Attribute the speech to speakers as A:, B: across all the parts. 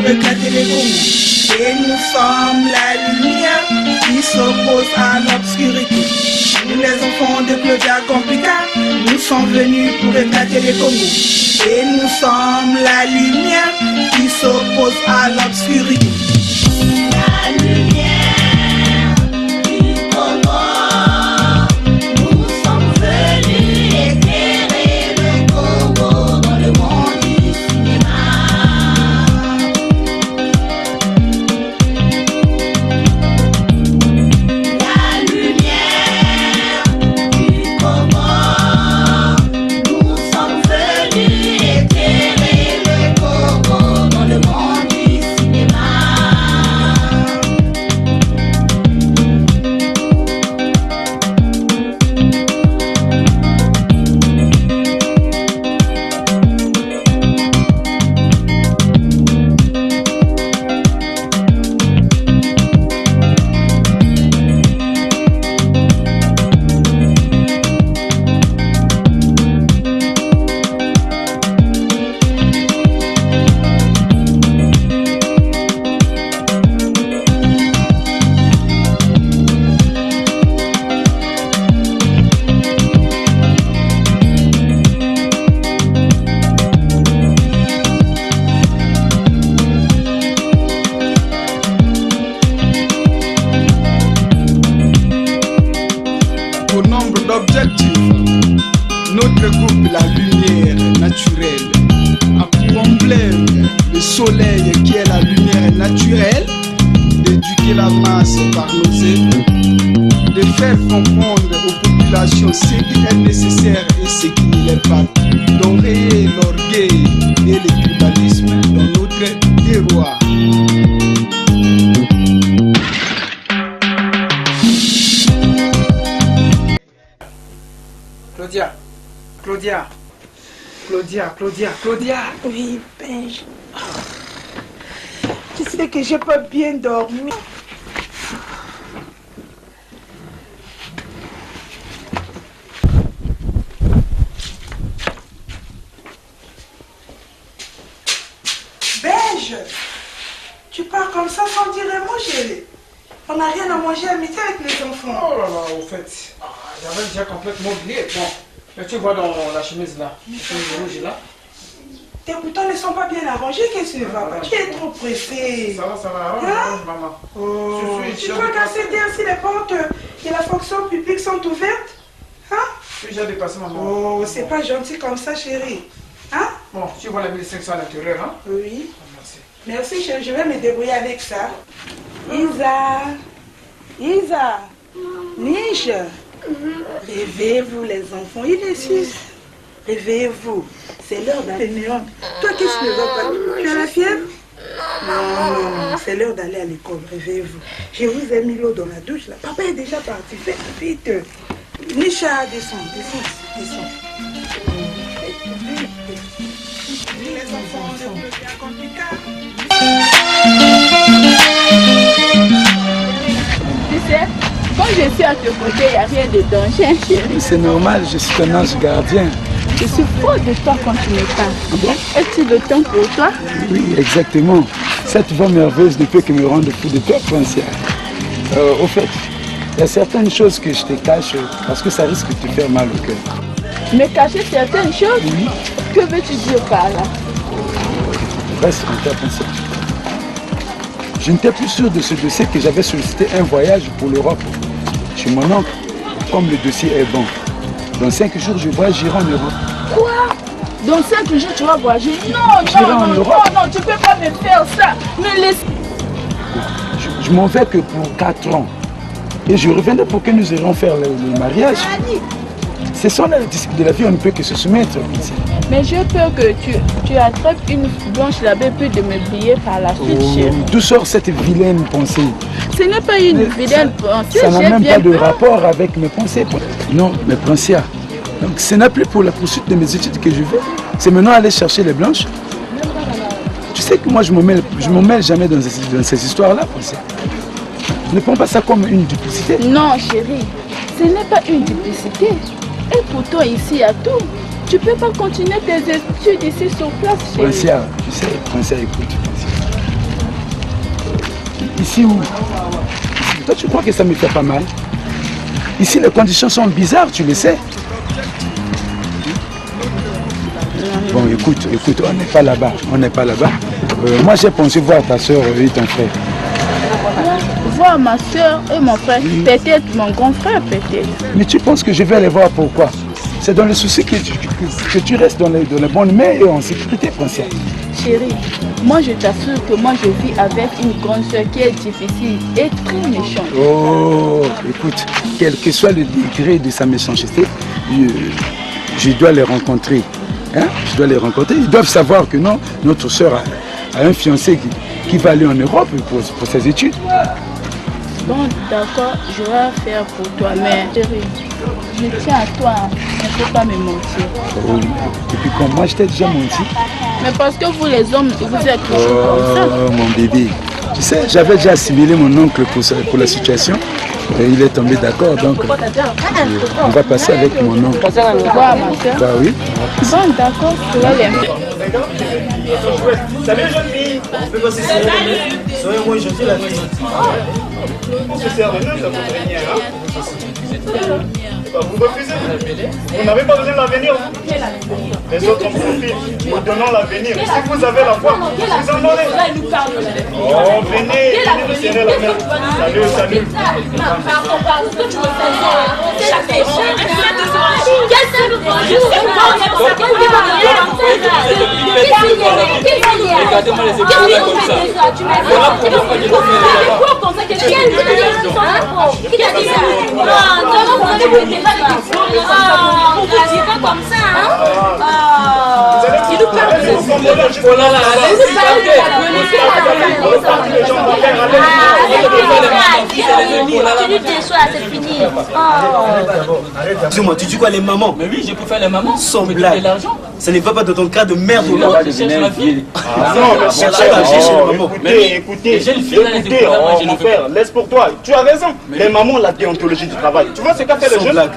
A: pour éclater les Congos. Et nous sommes la lumière qui s'oppose à l'obscurité. Nous les enfants de Claudia Complica, nous sommes venus pour éclater les Congos. Et nous sommes la lumière qui s'oppose à l'obscurité. La lumière. Notre groupe, la lumière naturelle, a pour emblème le soleil qui est la lumière naturelle, d'éduquer la masse par nos œuvres, de faire comprendre aux populations ce qui est nécessaire et ce qui ne l'est pas, d'enrayer l'orgueil et le tribalisme dans notre terroir.
B: Claudia.
A: Oui, Benj. Tu sais que j'ai pas bien dormi. Benj, tu pars comme ça sans dire un mot, chérie. On n'a rien à manger à midi avec les enfants.
B: Oh là là, au fait, j'avais déjà complètement oublié. Bon, mais tu vois dans la chemise là, la chemise rouge là.
A: Tes boutons ne sont pas bien arrangés, qu'est-ce que tu ne vas pas? Tu es trop pressé.
B: Ça va, arrange, maman.
A: Oh, tu crois qu'à cette heure, si les portes de la fonction publique sont ouvertes? Hein?
B: Je suis déjà dépassé, maman.
A: Oh, c'est pas gentil comme ça, chérie. Hein?
B: Bon, tu vois la 1500 à l'intérieur, hein?
A: Oui.
B: Oh, merci.
A: Merci, chérie, je vais me débrouiller avec ça. Isa, Niche, réveillez-vous les enfants, il est 6. Réveillez-vous, c'est l'heure d'aller néant. Toi, qu'est-ce que tu ne vas pas? Tu as la fièvre? Non, c'est l'heure d'aller à l'école, réveillez-vous. Je vous ai mis l'eau dans la douche, là. Papa est déjà parti, faites vite. Nisha, descends. Les enfants, c'est bien compliqué.
C: Tu sais, quand je suis à tes côtés, il n'y a rien de danger, chérie.
D: C'est normal, je suis un ange gardien.
C: Je suis fort de toi quand tu me parles. Est-ce le temps pour toi?
D: Oui, exactement. Cette voix merveilleuse ne peut que me rendre fou de toi, Francia. Au fait, il y a certaines choses que je te cache parce que ça risque de te faire mal au cœur.
C: Me cacher certaines choses?
D: Oui.
C: Que veux-tu dire par là?
D: Reste en terre, Francia. Je n'étais plus sûr de ce dossier que j'avais sollicité un voyage pour l'Europe chez mon oncle. Comme le dossier est bon, dans 5 jours, je voyagerai en Europe.
C: Quoi? Dans 5 jours, tu vas voyager? Non, tu peux pas me faire ça. Me laisse.
D: Je m'en vais que pour 4 ans. Et je reviendrai pour que nous ayons faire le mariage. Ce sont les disciples de la vie, on ne peut que se soumettre.
C: Mais j'ai peur que tu attrapes une blanche là-bas puis de me briller par la suite, chérie.
D: D'où sort cette vilaine pensée?
C: Ce n'est pas une vilaine pensée.
D: Ça n'a même pas de rapport avec mes pensées. Non, mais Francia, donc ce n'est plus pour la poursuite de mes études que je vais. C'est maintenant aller chercher les blanches. Tu sais que moi je ne me mêle jamais dans ces histoires-là, Francia. Ne prends pas ça comme une duplicité.
C: Non, chérie, ce n'est pas une duplicité. Et pourtant, ici, il y a tout. Tu ne peux pas continuer tes études ici sur place, chérie.
D: Francia, tu sais, Francia, écoute. Ici où? Toi, tu crois que ça me fait pas mal? Ici, les conditions sont bizarres, tu le sais. Bon, écoute, on n'est pas là-bas. Moi, j'ai pensé voir ta soeur et ton frère.
C: Voir ma soeur et mon frère, peut-être mon grand frère, peut-être.
D: Mais tu penses que je vais les voir pourquoi? C'est dans le souci que tu restes dans les bonnes mains et en sécurité, princesse.
C: Chérie, moi je t'assure que moi je vis avec une grande soeur qui est difficile et très méchante.
D: Oh, écoute, quel que soit le degré de sa méchanceté, je dois les rencontrer. Hein? Je dois les rencontrer. Ils doivent savoir que non, notre soeur a un fiancé qui va aller en Europe pour ses études.
C: Bon, d'accord, je vais faire pour toi, mais chérie, je tiens à toi, il ne faut pas me mentir.
D: Oh, et puis comme moi, je t'ai déjà menti.
C: Mais parce que vous les hommes, vous êtes toujours comme ça.
D: Oh, mon bébé. Tu sais, j'avais déjà assimilé mon oncle pour la situation. Et il est tombé d'accord, donc on va passer avec mon oncle.
C: Voir ma soeur.
D: Bah oui.
C: Bon, d'accord, je vais l'aimer.
E: Salut jeune fille. Soyez moi aujourd'hui la fille. C'est sérieux, ça vous rien, hein? Vous refusez? Vous n'avez pas besoin de l'avenir. Les autres en profitent, nous donnons l'avenir. Si vous avez la foi, vous en donnez. Oh, venez nous serrer la main. Salut.
F: Regardez-moi les épaules comme ça.
G: Qui t'a dit ça? Comme ça, hein? Il nous parle de tu lui déçois, c'est fini.
E: Dis-moi, tu dis quoi les mamans?
F: Mais oui, je peux faire les mamans.
E: Sans blague. Ça ne va pas dans ton cas de merde ou
F: non? Je cherche la fille.
E: Non, cherchez la maman.
F: Écoutez,
E: mon frère, laisse pour toi. Tu as raison. Les mamans, la déontologie du travail. Tu vois ce qu'a fait le jeune?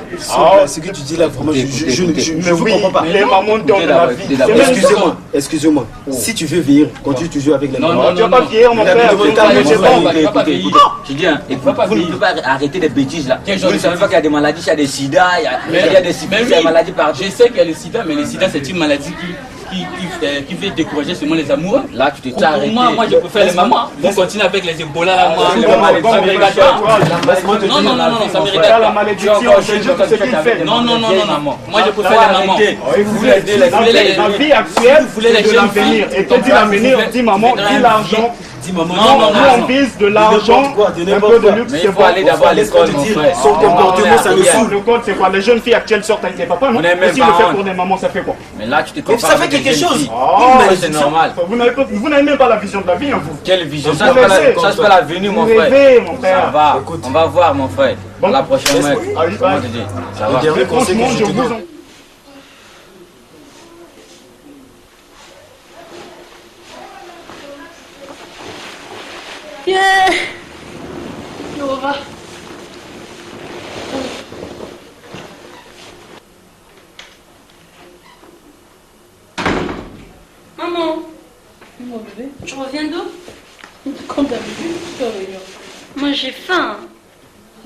H: Ce que tu dis là, vraiment, je ne comprends pas.
E: Les mamans donnent la vie.
H: Excusez-moi. Si tu veux vieillir, continue toujours avec les mamans.
E: Non, tu vas pas vieillir, mon frère.
F: Écoutez, Julien, vous ne pouvez pas arrêter des bêtises là. Vous ne savez pas qu'il y a des maladies, il y a des sida, il y a des maladies partout. Je sais qu'il y a le sida, mais le sida c'est une maladie qui fait décourager seulement les amoureux. Là, tu t'es arrêté. Moi, je préfère les mamans. Vous continuez avec les Ebola là, moi. Ça me regarde pas. Non, ça me regarde pas. Non. Moi, je préfère les mamans.
E: Vous voulez la vie actuelle, vous voulez de l'avenir. Et quand dit l'avenir, dit maman, dit l'argent. Non, on vise de l'argent, un peu de luxe,
F: c'est bon. Aller d'abord à l'école, mon frère.
E: Son comportement, ça le saoule. Le code, c'est quoi? Les jeunes filles actuelles sortent avec les papas, non? Si le fait pour des mamans, ça fait quoi?
F: Mais là, tu te compares.
H: Ça fait quelque chose.
F: C'est normal.
E: Vous n'avez même pas la vision de la vie, hein, vous.
F: Quelle vision? Ça, c'est pas l'avenir, mon frère. Ça va. On va voir, mon frère. La prochaine fois. Comment te dire? Ça va.
E: Franchement, je vous en...
C: Yeah.
G: Maman, tu reviens d'où?
C: Comme d'habitude, je suis en réunion.
G: Moi j'ai faim.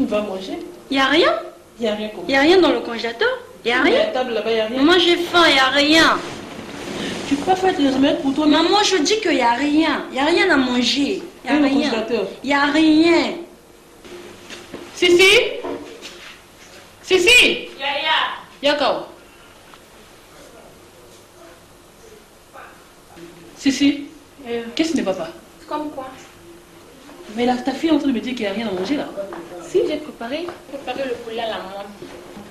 C: On va manger.
G: Y a rien?
C: Y a rien comme ça.
G: Y a rien dans le congélateur? Y a rien?
C: La table là-bas, y a rien.
G: Moi j'ai faim, y a rien.
C: Tu peux faire des remèdes pour toi?
G: Maman, je dis qu'il y a rien. Y a rien à manger. Y a rien. Y a rien.
C: Sissi? Yakao. Sissi, qu'est-ce qui ne va pas?
I: Comme quoi?
C: Mais là, ta fille est en train de me dire qu'il n'y a rien à manger là.
I: Si, j'ai préparé le poulet à la moine.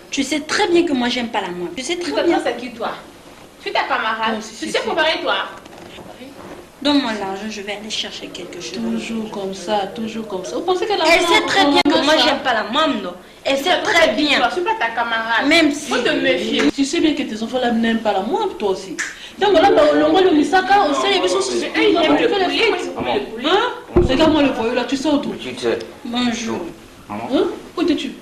G: Tu sais très bien que moi j'aime pas la moine. Tu sais très bien.
I: C'est qui toi? Je suis ta camarade.
C: Non,
I: tu sais préparer toi?
G: Donne-moi l'argent, je vais aller chercher quelque chose.
C: Toujours comme ça, toujours comme ça. Vous pensez qu'elle a...
G: Elle sait très bien que moi j'aime pas la moine, non? Elle sait très bien.
I: Je suis pas ta camarade.
G: Même si...
I: Faut te méfier.
C: Tu sais bien que tes enfants là n'aiment pas la moine, toi aussi. Donc là, l'ongole de Misaka, on sait, il y avait son...
I: Il aime le poulet.
C: Hein? Regarde-moi le voyou là, tu sais où tout.
G: Bonjour.
C: Hein? Où es-tu?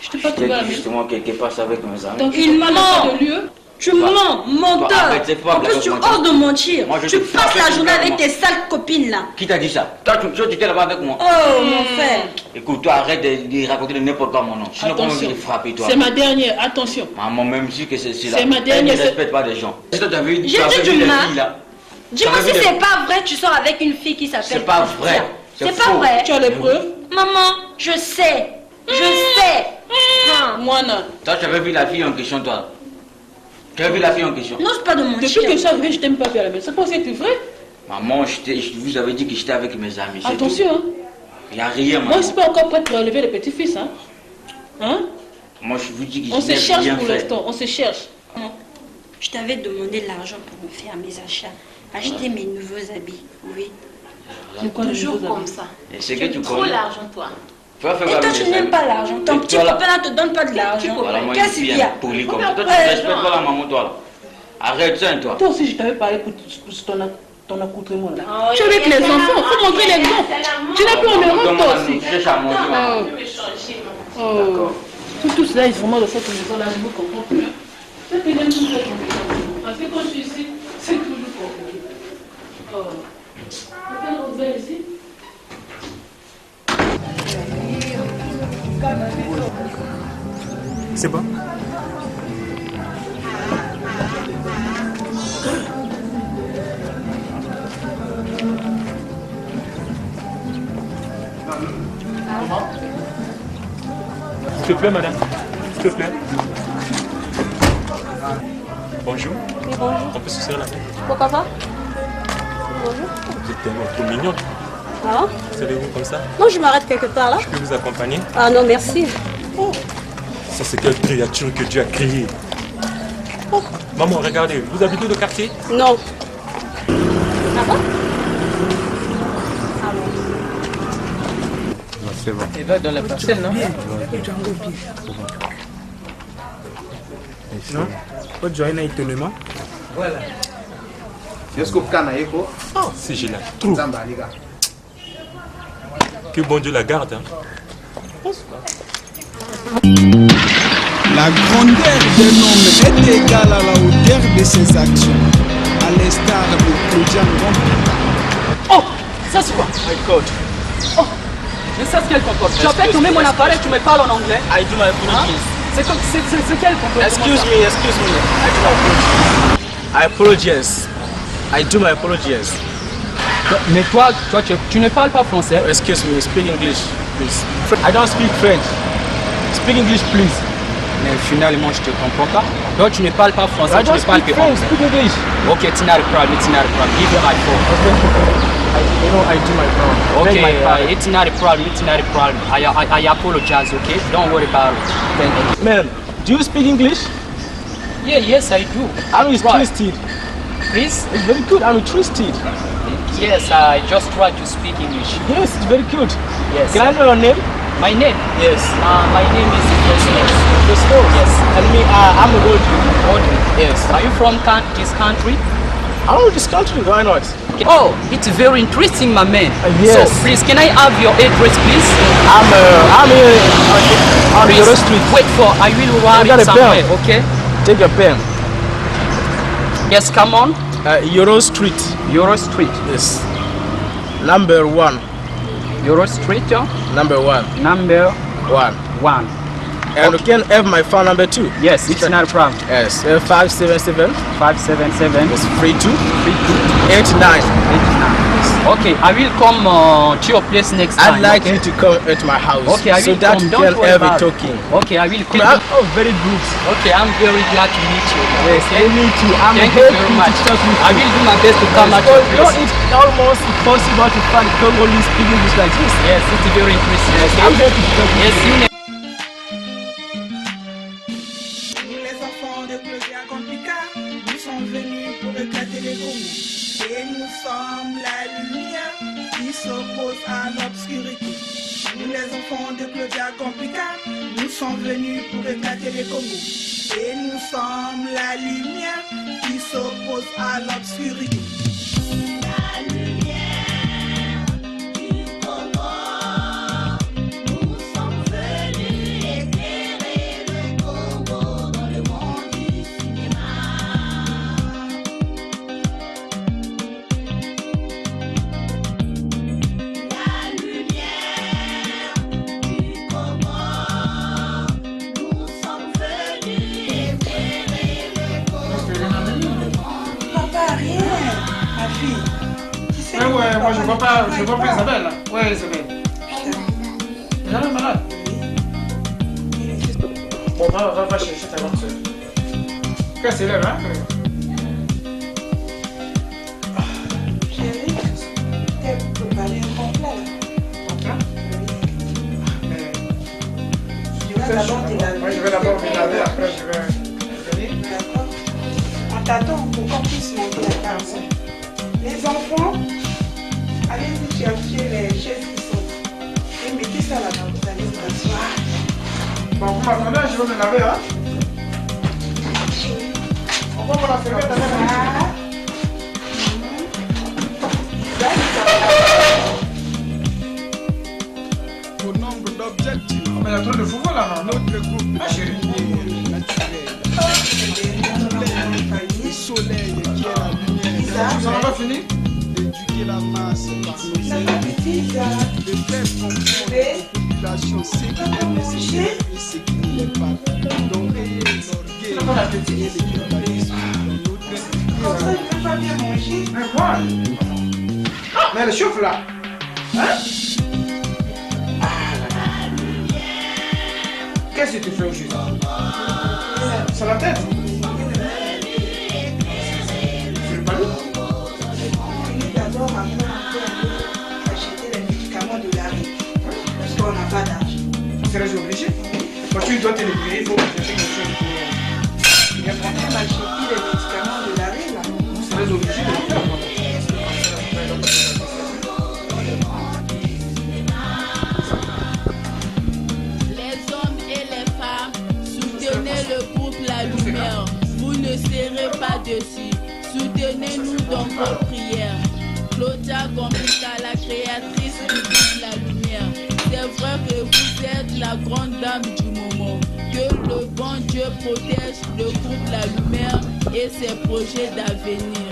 C: Je t'ai pas trouvé à la maison.
F: Justement, quelque part avec mes amis.
C: Donc il m'a laissé de lieu.
G: Tu mens, menteur. En plus, tu oses de mentir. Tu passes la journée avec tes sales copines là.
F: Qui t'a dit ça? Toi, tu étais là-bas avec moi.
G: Oh, mon frère.
F: Écoute, toi, arrête de raconter de n'importe quoi mon nom. Sinon, comment je vais frapper toi?
C: C'est ma dernière, attention.
F: Maman, même si que c'est là.
C: C'est ma dernière.
F: Elle ne respecte pas les gens.
G: J'ai dit du mal. Dis-moi si c'est pas vrai, tu sors avec une fille qui s'appelle.
F: C'est pas vrai.
G: C'est pas vrai.
C: Tu as les preuves?
G: Maman, je sais. Je sais.
C: Moi non.
F: Toi, tu avais vu la fille en question, toi? Tu as vu la fille en question?
G: Non, c'est pas de mentir.
C: Depuis que je suis vrai, je t'aime pas, Père. Mais c'est pas c'est vrai?
F: Maman, je vous avais dit que j'étais avec mes amis.
C: Attention.
F: Il n'y a rien, maman.
C: Moi, je suis pas encore prête pour enlever le petit-fils. Hein?
F: Moi, je vous dis que
C: on se cherche pour l'instant. On se cherche.
G: Je t'avais demandé l'argent pour me faire mes achats. Acheter mes nouveaux habits. Oui.
I: Toujours comme ça.
F: Et c'est que tu
I: trop l'argent, toi.
G: Et toi, tu n'aimes pas l'argent. Ton petit copain là te donne pas de l'argent. Qu'est-ce qu'il y a?
F: Toi, tu respectes pas la maman, toi là. Arrête ça, toi.
C: Toi aussi, je t'avais parlé pour ton accoutrement là. Tu es avec les enfants, il faut montrer l'exemple. Tu n'es plus en Europe, toi aussi.
F: Je cherche à manger.
C: D'accord. Tout cela, ils font mal de cette maison là, je ne comprends plus. C'est que j'aime tout ça. Parce que quand je suis ici, c'est toujours compliqué. On va ici.
E: C'est bon? S'il te plaît, madame. S'il te plaît. Bonjour.
J: Oui, bonjour.
E: On peut se serrer la main?
J: Pourquoi pas? Bonjour.
E: Vous êtes tellement trop mignonne.
J: Ah?
E: Vous savez-vous comme ça?
J: Non, je m'arrête quelque part là.
E: Je peux vous accompagner?
J: Ah non, merci.
E: Oh. Ça, c'est quelle créature que Dieu a créée. Oh. Maman, regardez, vous habitez le quartier?
J: Non. Ah bon? Ah bon.
E: Non, c'est bon.
B: Il va dans la parcelle, non?
E: Non? Pas de joindre étonnement?
B: Voilà.
E: Oh, si je la trouve. Que bon Dieu la garde. Hein.
A: La grandeur d'un homme est égale à la hauteur de ses actions, à l'instar de Claudia Ngombe.
K: Oh, ça c'est quoi? My God. Oh, je sais ce qu'elle comporte. Tu as fait tomber mon appareil, tu me parles en anglais.
L: I do my apologies.
K: C'est quel comportement?
L: Excuse me. I apologize. I do my apologies.
K: Mais toi tu ne parles pas français.
L: Excuse me, speak English, please. I don't speak French. Speak English, please.
K: Mais finalement, je te comprends pas. Donc tu ne parles pas français, tu ne parles que
L: French, speak English.
K: Okay, it's not a problem, Give your iPhone.
L: I do my problem.
K: Okay, it's not a problem. I apologize, okay? Don't worry about it. Thank you.
L: Ma'am, do you speak English?
K: Yes, I do.
L: I'm interested.
K: Please?
L: It's very good, I'm interested.
K: Yes, I just try to speak English.
L: Yes, it's very good.
K: Yes.
L: Can I know your name?
K: My name?
L: Yes.
K: My name is
L: Festos.
K: Yes.
L: Tell me, I'm
K: Audrey.
L: Yes.
K: Are you from this country?
L: I know this country, why not?
K: Oh, it's very interesting, my man.
L: Yes.
K: So, please, can I have your address, please?
L: I'm here on Euro Street.
K: Wait I will write it somewhere, okay?
L: Take your pen.
K: Yes, come on.
L: Euro Street.
K: Euro Street.
L: Yes. Number 1.
K: Euro Street, yeah?
L: Number 1.
K: Number
L: 1. And you can have my phone number 2.
K: Yes, it's not a problem.
L: Yes, 577.
K: 577.
L: Yes, 32. 89.
K: Okay, I will come to your place next time.
L: I'd like you to come at my house.
K: Okay, I will
L: so that
K: come.
L: you can have a talking.
K: Okay, I will come.
L: Oh, very good.
K: Okay, I'm very glad to meet you.
L: Yes,
K: okay?
L: me too.
K: Thank you very much. I will do my best to come at your place.
L: It's almost impossible to find Congolese speaking English like this.
K: Yes, it's very interesting.
L: Yes,
K: okay?
L: I'm happy to talk to
K: Yes,
L: you.
M: Les enfants de Claudia Complica, nous sommes venus pour éclater les Congo. Et nous sommes la lumière qui s'oppose à l'obscurité. Nous les enfants de Claudia Complica, nous sommes venus pour éclater les Congo. Et nous sommes la lumière qui s'oppose à l'obscurité. La lumière du Congo, nous sommes venus éclairer le Congo dans le monde du cinéma.
B: je vois pas Isabelle là. Ouais, Isabelle. Isabelle est malade. Bon, va chercher ta grande soeur. Qu'est-ce qu'elle est là, hein?
M: Chérie, t'es préparé un complet là.
B: Complet?
M: Je vais d'abord te laver.
B: Moi, je vais d'abord me laver, après je vais venir.
M: D'accord. On t'attend pour qu'on puisse monter la case. Les enfants, allez-y chercher les chaises qui sont. Et mettez ça là-bas, vous allez vous asseoir.
B: Bon, vous m'attendez, je vais me laver, hein? On va pour la serviette avec la
A: Au nombre d'objectifs,
B: mais il y a trop de football là, non?
A: Notre groupe naturel, le soleil qui est la lumière,
B: Vous n'en avez pas fini?
A: d'éduquer la masse par nos élèves, de faire comprendre aux populations ce qui est nécessaire et ce qui ne l'est pas, d'enrayer l'orgueil et l'équilibre
M: Comme ça, je ne peux pas bien manger.
B: Mais quoi? Mais elle chauffe là. Hein? Qu'est-ce que tu fais au juste? C'est la tête? C'est le palais?
M: D'abord, après, on peut aller acheter les médicaments de l'arrêt. Parce qu'on n'a pas d'argent.
B: On serait obligé. Quand tu dois te libérer, il faut que tu fasses quelque chose qui est
M: On peut acheter les médicaments de l'arrêt là.
B: On serait obligé de le faire.
N: Les hommes et les femmes, soutenez le groupe La Lumière. Vous ne serez pas dessus. Soutenez-nous dans vos prières. Claudia Gombrika, la créatrice du groupe La Lumière. C'est vrai que vous êtes la grande dame du moment. Que le bon Dieu protège le groupe La Lumière et ses projets d'avenir.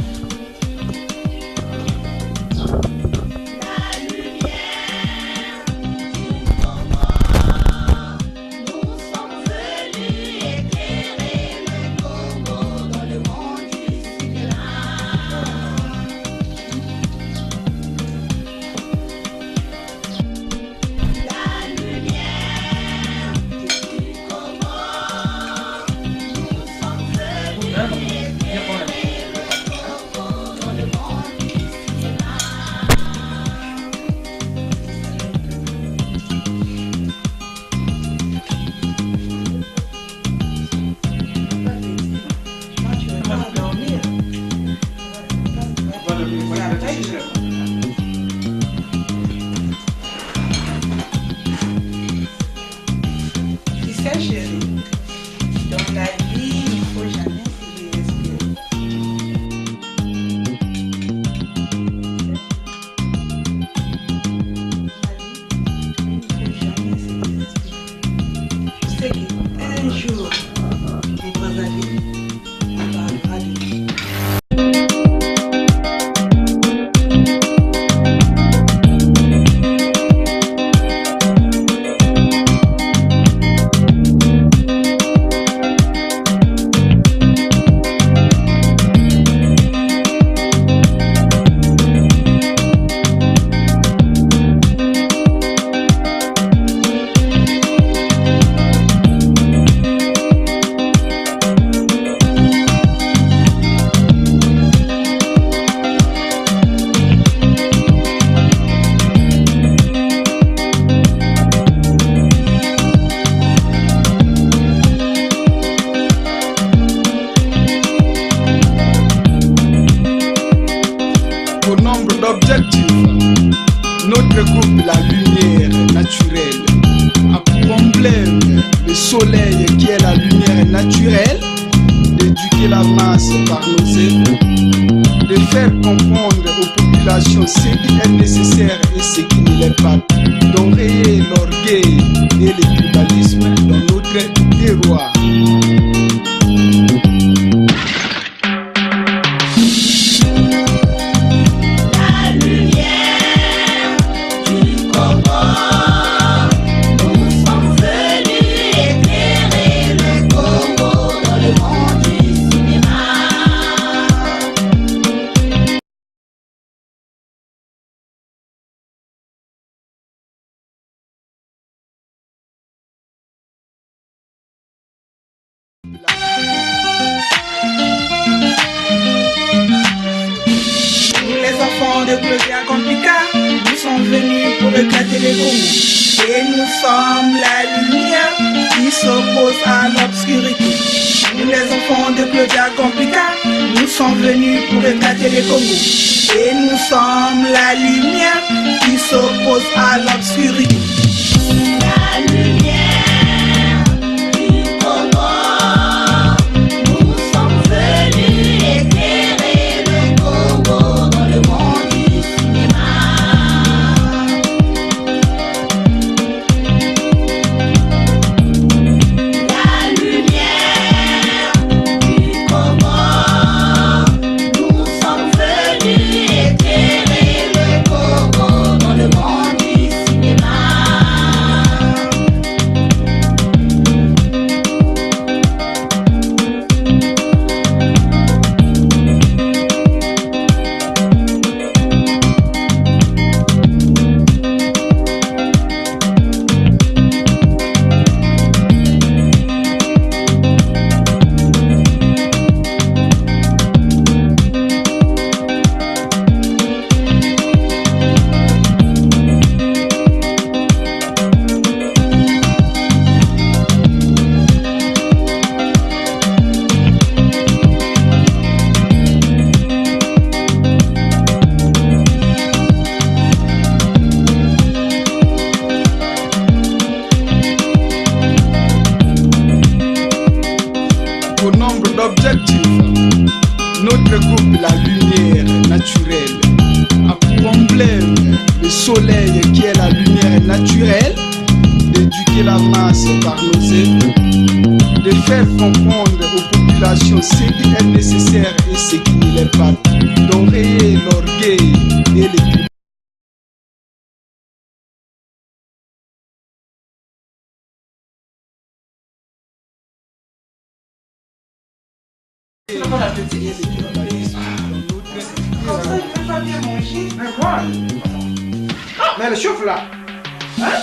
M: enfants de Claudia Complica, nous sommes venus pour éclater les Congo. Et nous sommes la lumière qui s'oppose à l'obscurité. Nous les enfants de Claudia Complica, nous sommes venus pour éclater les Congo. Et nous sommes la lumière qui s'oppose à l'obscurité. La lumière du Congo, nous sommes venus éclairer le Congo dans le monde du cinéma. La lumière du Congo, nous sommes venus éclairer le Congo dans le monde du cinéma.
A: Au nombre d'objectifs, notre groupe La Lumière Naturelle a pour emblème le soleil qui est la lumière naturelle, d'éduquer la masse par nos œuvres, de faire comprendre aux populations ce qui est nécessaire et ce qui ne l'est pas, d'enrayer l'orgueil et les
B: Mais le chauffe là. Hein?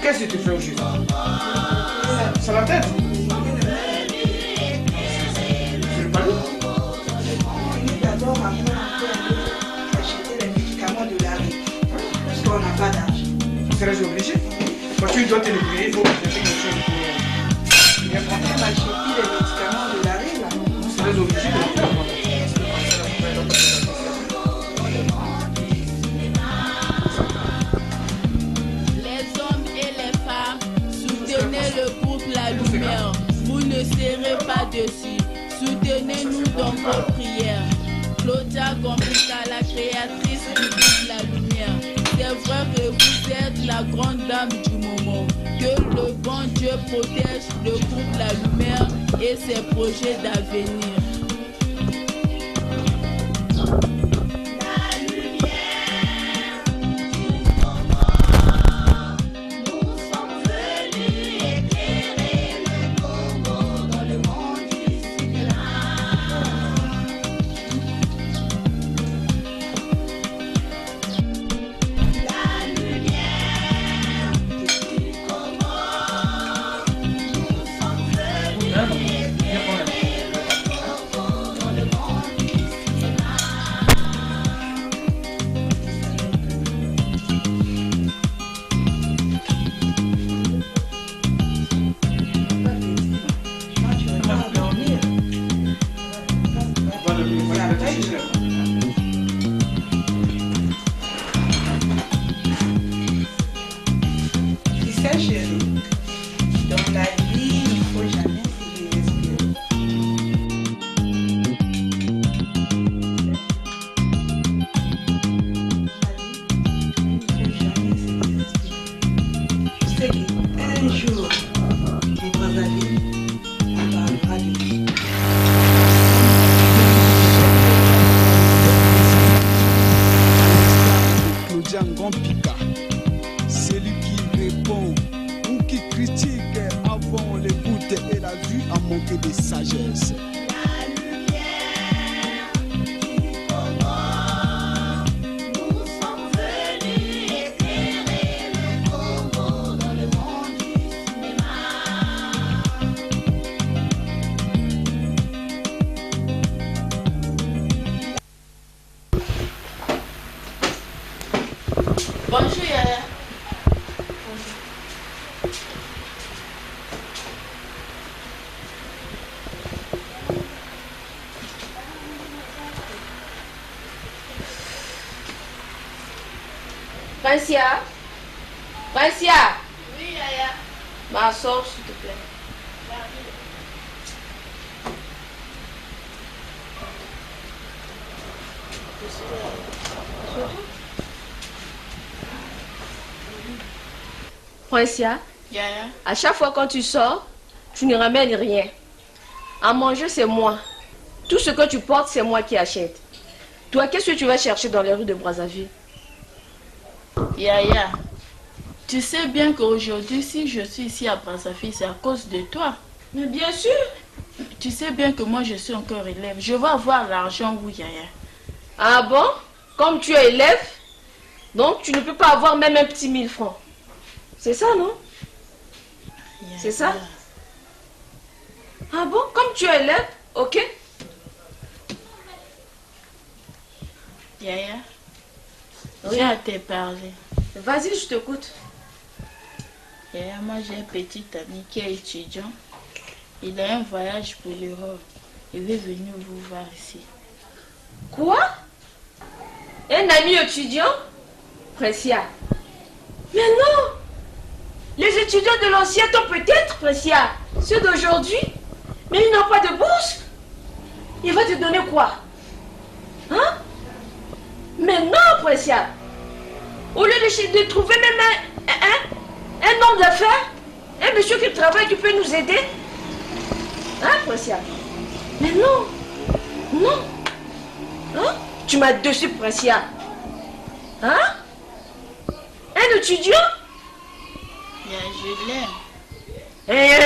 B: Qu'est-ce que tu fais au juste? C'est la tête? C'est le ballon?
M: D'abord, après, on peut acheter les médicaments de la rue. Parce qu'on n'a pas d'argent.
B: Tu serais obligé? Quand tu dois te débrouiller, il faut que tu fasses quelque chose pour bien prendre.
M: On va acheter les médicaments de la rue là.
B: Tu serais obligé de le faire.
N: Les hommes et les femmes, soutenez le groupe La Lumière. Vous ne serez pas dessus. Soutenez-nous dans vos prières. Claudia Complica, la créatrice du groupe La Lumière. C'est vrai que vous êtes la grande dame du moment. Que le bon Dieu protège le groupe La Lumière et ses projets d'avenir.
M: Tu sais, chérie, dans la vie, il ne faut jamais se désespérer. Tu sais qu'un jour, tu vas aller, on parlera de lui.
A: Claudia Complica, celui qui répond ou qui critique avant l'écoute et la vue a manqué de sagesse.
O: Francia. Francia.
N: Oui, Yaya.
O: Ma sors, s'il te plaît. Francia,
N: Yaya.
O: à chaque fois quand tu sors, tu ne ramènes rien. À manger, c'est moi. Tout ce que tu portes, c'est moi qui achète. Toi, qu'est-ce que tu vas chercher dans les rues de Brazzaville?
N: Yaya, tu sais bien qu'aujourd'hui, si je suis ici à Brazzaville, c'est à cause de toi.
O: Mais bien sûr.
N: Tu sais bien que moi, je suis encore élève. Je vais avoir l'argent où, Yaya.
O: Ah bon? Comme tu es élève, donc tu ne peux pas avoir même un petit 1000 francs. C'est ça, non? C'est ça? Ah bon? Comme tu es élève, ok?
N: Yaya, j'ai à te parler.
O: Vas-y, je t'écoute.
N: Yaya, moi j'ai un petit ami qui est étudiant. Il a un voyage pour l'Europe. Il veut venir vous voir ici.
O: Quoi? Un ami étudiant? Précia. Mais non! Les étudiants de l'ancien temps peut-être, Précia. Ceux d'aujourd'hui? Mais ils n'ont pas de bourse. Il va te donner quoi? Hein? Mais non, Précia. Au lieu de trouver même un homme d'affaires, un monsieur qui travaille, qui peut nous aider. Hein, Précia? Mais non. Non. Hein? Tu m'as dessus, Précia. Hein? Un étudiant?
N: Je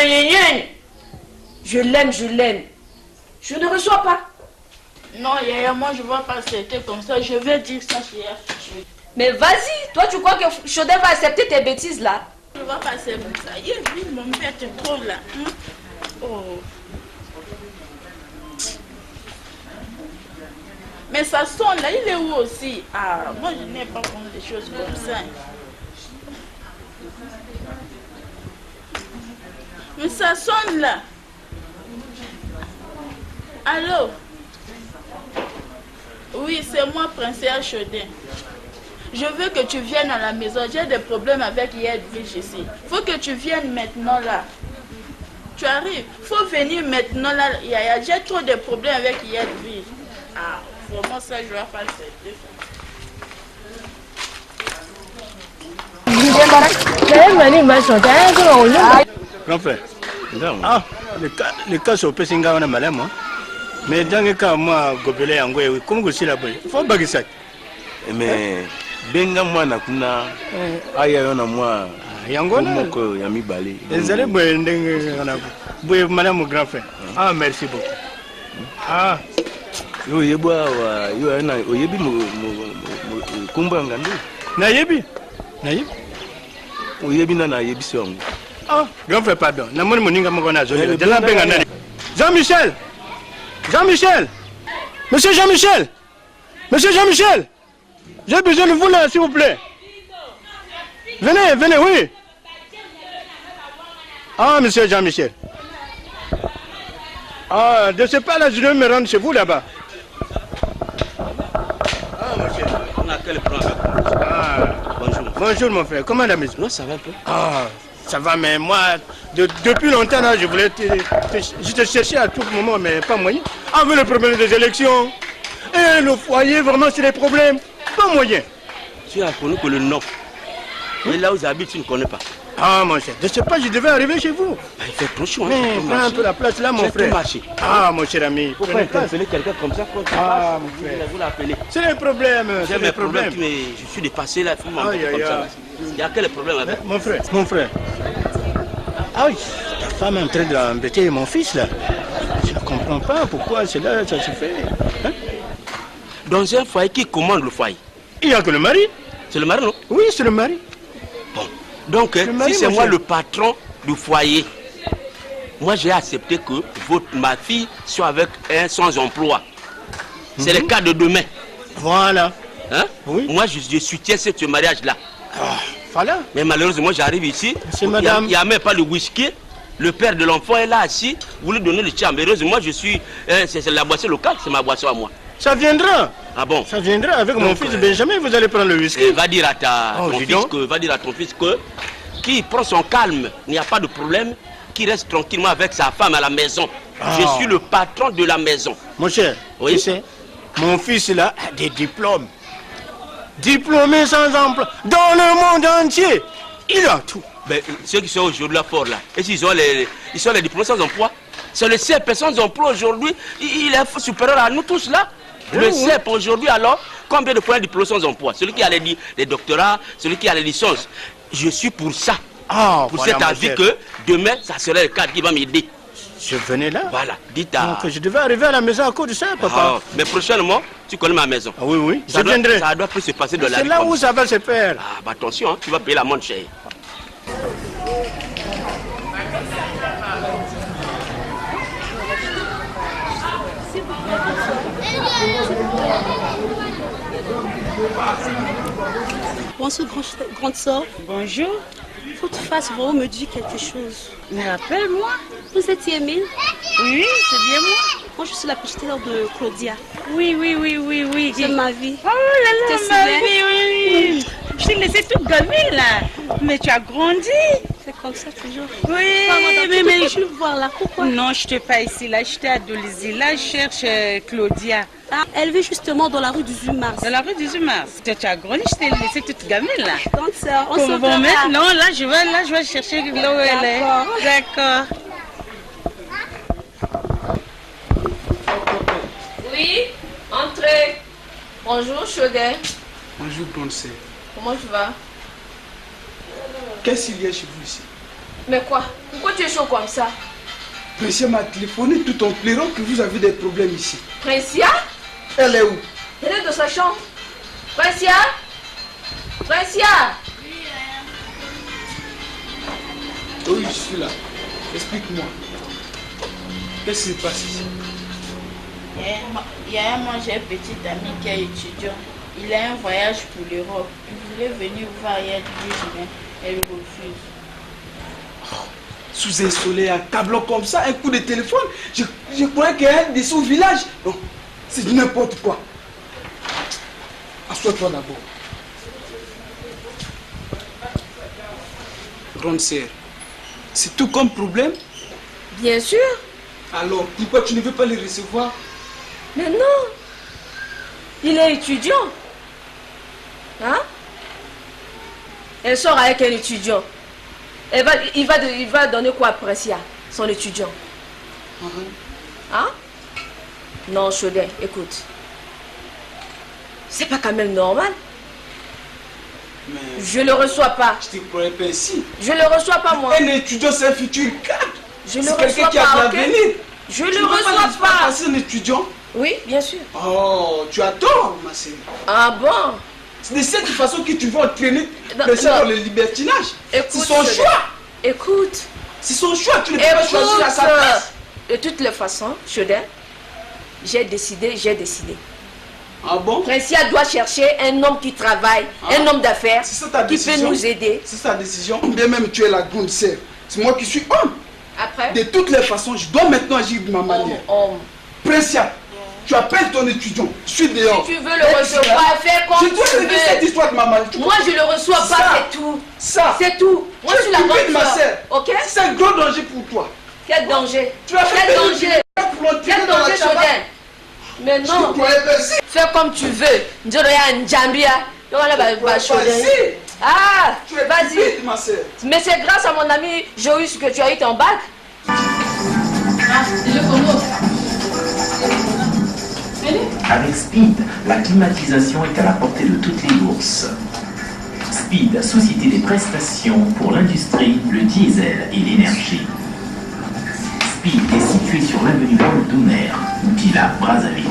N: l'aime.
O: Je l'aime, je l'aime. Je ne reçois pas.
N: Non, Yaya, moi je ne vais pas accepter comme ça. Je vais dire ça chez Yaya.
O: Mais vas-y, toi tu crois que Chaudin va accepter tes bêtises là?
N: Je ne vais pas accepter ça. Il m'embête trop là. Oh. Mais ça sonne là, il est où aussi? Ah, moi je n'ai pas compris des choses comme ça. Mais ça sonne là. Allô? Oui, c'est moi, Princesse Chaudin. Je veux que tu viennes à la maison. J'ai des problèmes avec Yedwige ici. Faut que tu viennes maintenant là. Tu arrives. Faut venir maintenant là. J'ai trop de problèmes avec Yedwige. Ah, vraiment ça, je vais pas accepter.
E: Grand frère. Ah, le cas sur Pessinga, on a malin, moi. Mais dans le cas, moi, Gobelé, en Goué, comment vous là-bas? Faut baguer ça.
P: Mais, benga moi, nakuna, aya yon a moi,
E: Yangona,
P: Yami Bali.
E: Les allez, vous madame, mon grand frère. Ah, merci beaucoup. Ah,
P: yo yeboa, yo ana, oyebi kumba ngandi.
E: Nayebi? Nayebi?
P: Oyebi na nayebi songo.
E: Ah, grand frère, pardon. Namoni moninga mokona zoli. De la benga nani. Jean-Michel! Jean-Michel! Monsieur Jean-Michel! Monsieur Jean-Michel! J'ai besoin de vous là, s'il vous plaît. Venez, venez, oui. Ah, monsieur Jean-Michel. Ah, de ce pas là, je vais me rendre chez vous là-bas. Ah, monsieur.
F: On a quel problème?
E: Ah, bonjour. Bonjour, mon frère. Comment la maison?
F: Non, ça va un peu.
E: Ah, ça va, mais moi, depuis longtemps, là, je voulais je te cherchais à tout moment, mais pas moyen. Avec le problème des élections, et le foyer, vraiment, c'est des problèmes. Pas moyen.
F: Tu as connu que le Nord. Mais là où j'habite, tu ne connais pas.
E: Ah, mon cher, je ne sais pas, je devais arriver chez vous.
F: Bah, il fait trop chaud, hein.
E: Mais prends un peu la place là, mon frère. Ah, mon cher ami.
F: Pourquoi interpeller quelqu'un comme ça quand tu
E: passes, mon frère.
F: Vous l'appelez.
E: C'est un problème.
F: J'ai mes problèmes, mais je suis dépassé là. Il faut m'embêter comme ça. Il y a quel problème avec?
E: Mon frère, mon frère. Ah oui, ta femme est en train d'embêter mon fils là. Je ne comprends pas pourquoi cela, ça se fait. Hein?
F: Dans un foyer, qui commande le foyer?
E: Il n'y a que le mari.
F: C'est le mari, non?
E: Oui, c'est le mari.
F: Bon, donc si c'est moi le patron du foyer, moi j'ai accepté que ma fille soit avec un sans emploi. C'est le cas de demain.
E: Voilà.
F: Hein? Oui. Moi je soutiens ce mariage-là.
E: Ah, voilà.
F: Mais malheureusement, j'arrive ici, il n'y a même pas de whisky. Le père de l'enfant est là assis, vous lui donnez le champ. Mais heureusement, moi je suis, c'est la boisson locale, c'est ma boisson à moi.
E: Ça viendra.
P: Ah bon?
E: Ça viendra avec mon fils Benjamin, vous allez prendre le whisky.
P: Et va dire à ton fils que qui prend son calme, il n'y a pas de problème, qui reste tranquillement avec sa femme à la maison. Je suis le patron de la maison.
E: Mon cher, tu sais, mon fils là a des diplômes. Diplômé sans emploi dans le monde entier. Il a tout.
P: Mais ceux qui sont aujourd'hui là forts là, et s'ils ont les diplômés sans emploi, c'est le CEP sans emploi aujourd'hui, il est supérieur à nous tous là. Le CEP aujourd'hui alors, combien de fois un diplôme sans emploi? Celui qui a les doctorats, celui qui a les licences. Je suis pour ça. Pour cet avis que demain, ça serait le cadre qui va m'aider.
E: Je venais là.
P: Voilà, dites à...
E: Donc je devais arriver à la maison à cause de ça, papa.
P: Mais prochainement, tu connais ma maison.
E: Ah oui,
P: ça viendrai. Ça doit plus se passer de la vie.
E: C'est là où ça va se faire.
P: Ah, bah attention, hein, tu vas payer la montre chère.
J: Bonsoir, grande soeur.
I: Bonjour.
J: Il faut que tu fasses vraiment me dire quelque chose.
I: Mais rappelle-moi.
J: Vous êtes Émile?
I: Oui, c'est bien moi.
J: Moi, je suis la petite sœur de Claudia.
I: Oui.
J: C'est ma vie.
I: Oh là là, ma vie, oui. Je t'ai laissé toute gamine là. Mais tu as grandi.
J: C'est comme ça toujours.
I: Oui,
J: mais je veux voir là. Pourquoi?
I: Non, je n'étais pas ici. Là, j'étais à Dolisie. Là, je cherche Claudia.
J: Ah, elle vit justement dans la rue du 8 mars.
I: Dans la rue du 8 mars. Tu as grandi, je t'ai laissé toute gamine là.
J: Donc ça, on se
I: verra. Non, là, je vais chercher là où elle est. D'accord.
O: Oui, entrez. Bonjour, Chaudet.
A: Bonjour, grande sœur.
O: Comment tu vas?
A: Qu'est-ce qu'il y a chez vous ici?
O: Mais quoi? Pourquoi tu es chaud comme ça?
A: Précia m'a téléphoné tout en pleurant que vous avez des problèmes ici.
O: Précia?
A: Elle est où?
O: Elle est dans sa chambre. Précia? Précia?
A: Oui, je suis là. Explique-moi. Qu'est-ce qui se passe ici?
N: Il y a un moment, j'ai un petit ami qui est étudiant. Il a un voyage pour l'Europe. Il voulait venir voir hier du juin. Elle refuse.
A: Sous un soleil accablant comme ça, un coup de téléphone, je croyais qu'il y a des sous village. Non, c'est n'importe quoi. Assois-toi d'abord. Grande sœur, c'est tout comme problème?
O: Bien sûr.
A: Alors, pourquoi tu ne veux pas les recevoir?
O: Mais non. Il est étudiant. Hein? Elle sort avec un étudiant. Il va donner quoi à Précia, son étudiant? Hein? Non, Chaudet, écoute. C'est pas quand même normal.
A: Mais
O: je le reçois pas.
A: Je te croyais pas ici.
O: Je le reçois pas, moi.
A: Un étudiant, c'est un futur cadre.
O: Je le reçois pas, ok? Je le reçois pas.
A: C'est un étudiant?
O: Oui, bien sûr.
A: Oh, tu as tort, ma sœur.
O: Ah bon?
A: C'est de cette façon que tu veux entraîner dans le libertinage. C'est son choix.
O: Écoute.
A: C'est son choix, tu ne peux pas choisir à sa place.
O: De toutes les façons, Chaudet, j'ai décidé.
A: Ah bon?
O: Précia doit chercher un homme qui travaille, un homme d'affaires, qui peut nous aider.
A: C'est sa décision. Bien même tu es la grande sœur. C'est moi qui suis homme.
O: Après?
A: De toutes les façons, je dois maintenant agir de ma manière. Précia, tu appelles ton étudiant. Je suis dehors.
O: Si tu veux le recevoir, fais comme tu veux.
A: Je dois régler cette histoire de maman.
O: Moi, je le reçois pas, c'est tout.
A: Ça.
O: C'est tout. Moi, je suis la grande sœur. Ok?
A: C'est un gros danger pour toi.
O: Quel danger?
A: Tu as fait
O: quel danger?
A: Quel danger,
O: Chaudet? Mais non. Fais comme tu veux. Ah, vas-y. Mais c'est grâce à mon ami Joïs que tu as eu ton bac.
Q: Avec Speed, la climatisation est à la portée de toutes les bourses. Speed, société des prestations pour l'industrie, le diesel et l'énergie. Speed est situé sur l'avenue Paul Doumer, Pila, Brazzaville.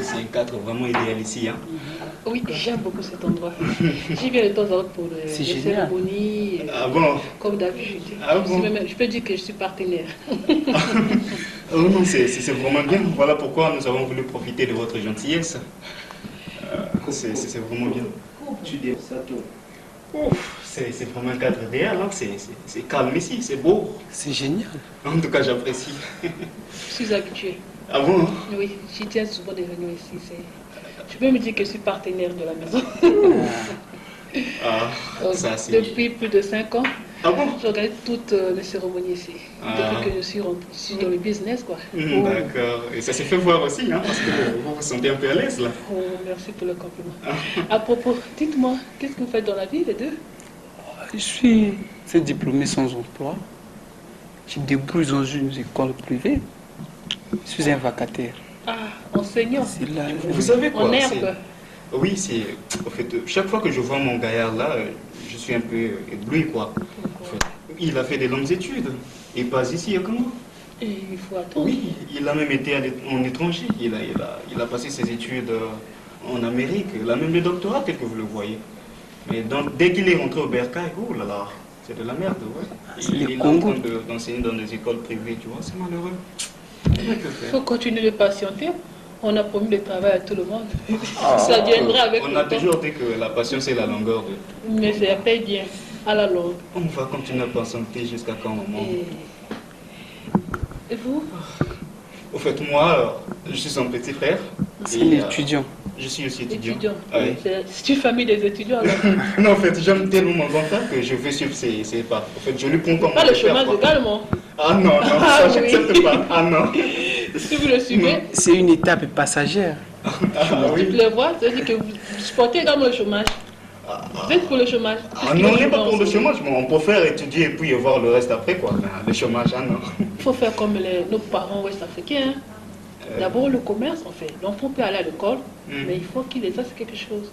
R: C'est un cadre vraiment idéal ici, hein?
C: Oui, j'aime beaucoup cet endroit. J'y viens de temps en temps pour les cérémonies.
R: Ah bon?
C: Comme d'habitude.
R: Ah bon?
C: Je peux dire que je suis partenaire.
R: Oh non, c'est vraiment bien. Voilà pourquoi nous avons voulu profiter de votre gentillesse. C'est vraiment bien. Tu dis ça, toi? C'est vraiment un cadre idéal, hein? C'est calme ici, c'est beau.
A: C'est génial.
R: En tout cas, j'apprécie.
C: Je suis habituée.
R: Ah bon?
C: Oui, j'y tiens souvent des réunions ici. Tu peux me dire que je suis partenaire de la maison.
R: Ça c'est...
C: Depuis plus de 5 ans, j'organise toutes les cérémonies ici. Depuis que je suis dans le business, quoi.
R: D'accord. Et ça s'est fait voir aussi, hein, parce que vous vous sentez un peu à l'aise, là.
C: Oh, merci pour le compliment. À propos, dites-moi, qu'est-ce que vous faites dans la vie, les deux?
S: Je suis diplômé sans emploi. Je débrouille dans une école privée. Je suis un vacataire.
C: Ah, enseignant.
R: Vous savez quoi?
C: En herbe.
R: Oui, c'est... En fait, chaque fois que je vois mon gaillard là, je suis un peu ébloui, quoi. En fait, il a fait des longues études. Il passe ici à Congo.
C: Et il faut attendre.
R: Oui, il a même été en étranger. Il a passé ses études en Amérique. Il a même le doctorat tel que vous le voyez. Mais dès qu'il est rentré au Bercail, oh là là, c'est de la merde, ouais. Il est en train d'enseigner dans des écoles privées, tu vois, c'est malheureux.
C: Il faut continuer de patienter. On a promis le travail à tout le monde. Ça viendra avec le temps.
R: On a toujours dit que la patience c'est la longueur de...
C: Mais ça paye bien, à la longue.
R: On va continuer à patienter jusqu'à quand, maman?
C: Et vous?
R: Au fait, moi, je suis son petit frère.
S: C'est un étudiant.
R: Je suis aussi étudiant.
C: Oui. C'est une famille des étudiants, alors.
R: Non, en fait, j'aime tellement mon grand frère que je veux suivre ses pas. En fait, je lui prends comme
C: pas le chômage également.
R: Ah non, ça j'accepte pas. Ah non.
C: Si vous le suivez.
S: C'est une étape passagère.
C: Tu peux le voir, ça veut dire que vous supportez également le chômage. Vous êtes pour le chômage?
R: Ah non, on n'est pas pour le chômage, mais on préfère étudier et puis voir le reste après, quoi. Le chômage, ah non.
C: Il faut faire comme nos parents ouest-africains. D'abord le commerce, en fait. L'enfant peut aller à l'école, mais il faut qu'il ait ça, c'est quelque chose.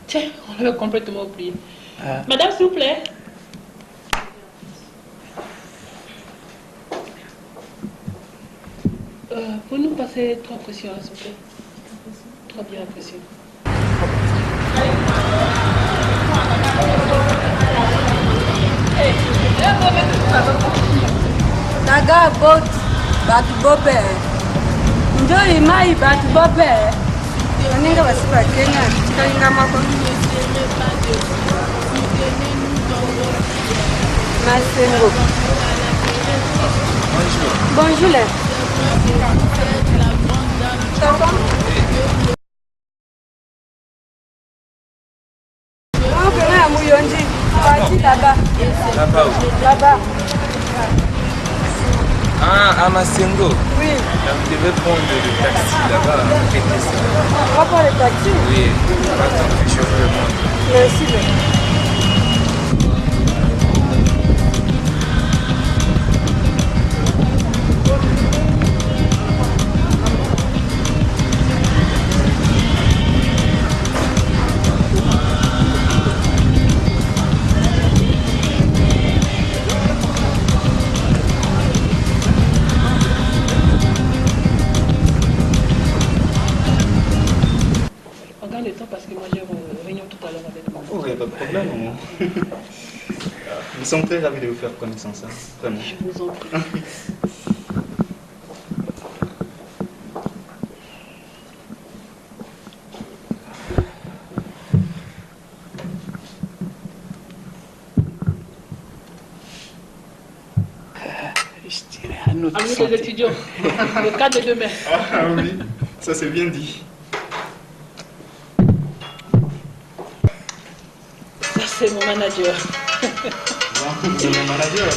C: Tiens, on l'avait complètement oublié. Madame, s'il vous plaît. Pour nous passer 3 pressions, s'il vous plaît. 3 bières à pression.
T: Naga bot, batu bobe. Njoi mai batu bobe. Oninga basiba Kenya, chikalinga mako. Masengo. Bonjour. Bonjour.
L: Là-bas où?
T: Là-bas.
L: Ah, à Masengo?
T: Oui.
L: Là, vous devez prendre le taxi là-bas.
T: On va prendre le taxi?
L: Oui, on va attendre que je vous le montre.
T: Merci.
R: Nous sommes très ravis de vous faire connaissance, hein, vraiment.
C: Je vous en prie.
S: Je dirais à notre
C: santé. Amis les étudiants, le cas de demain.
R: Ah oui, ça c'est bien dit.
C: Ça c'est mon manager.
R: C'est mon manager?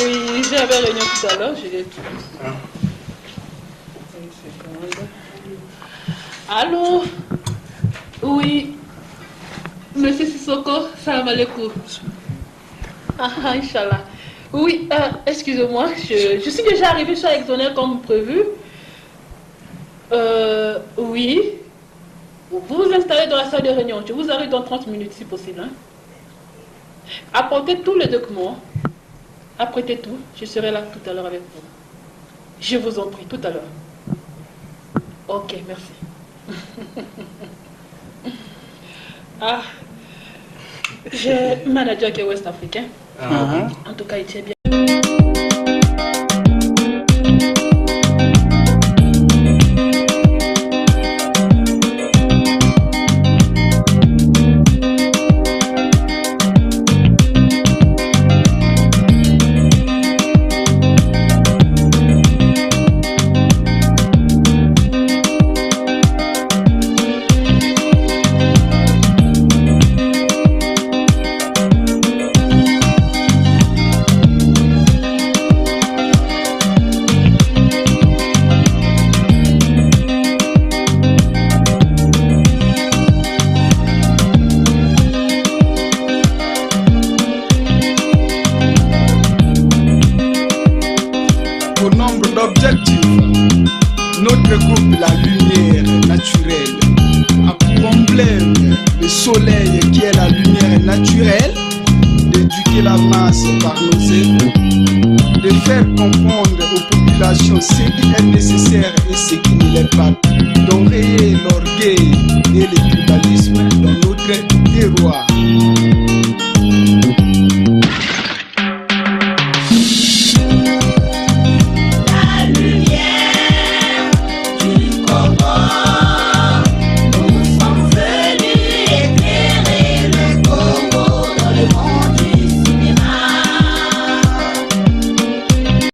C: Oui, j'avais réunion tout à l'heure, je l'ai tout. Allô? Oui. Monsieur Sissoko, salam alaikum. Ah, Inch'Allah. Oui, excusez-moi, je suis déjà arrivée sur l'exonère comme prévu. Oui. Vous vous installez dans la salle de réunion. Je vous arrive dans 30 minutes si possible. Hein? Apportez tous les documents. Apprêtez tout. Je serai là tout à l'heure avec vous. Je vous en prie, tout à l'heure. Ok, merci. Ah, j'ai un manager qui est ouest-africain. En tout cas, il tient bien.
A: soleil qui est la lumière naturelle, d'éduquer la masse par nos œuvres, de faire comprendre aux populations ce qui est nécessaire et ce qui ne l'est pas, d'enrayer l'orgueil et le tribalisme dans notre terroir.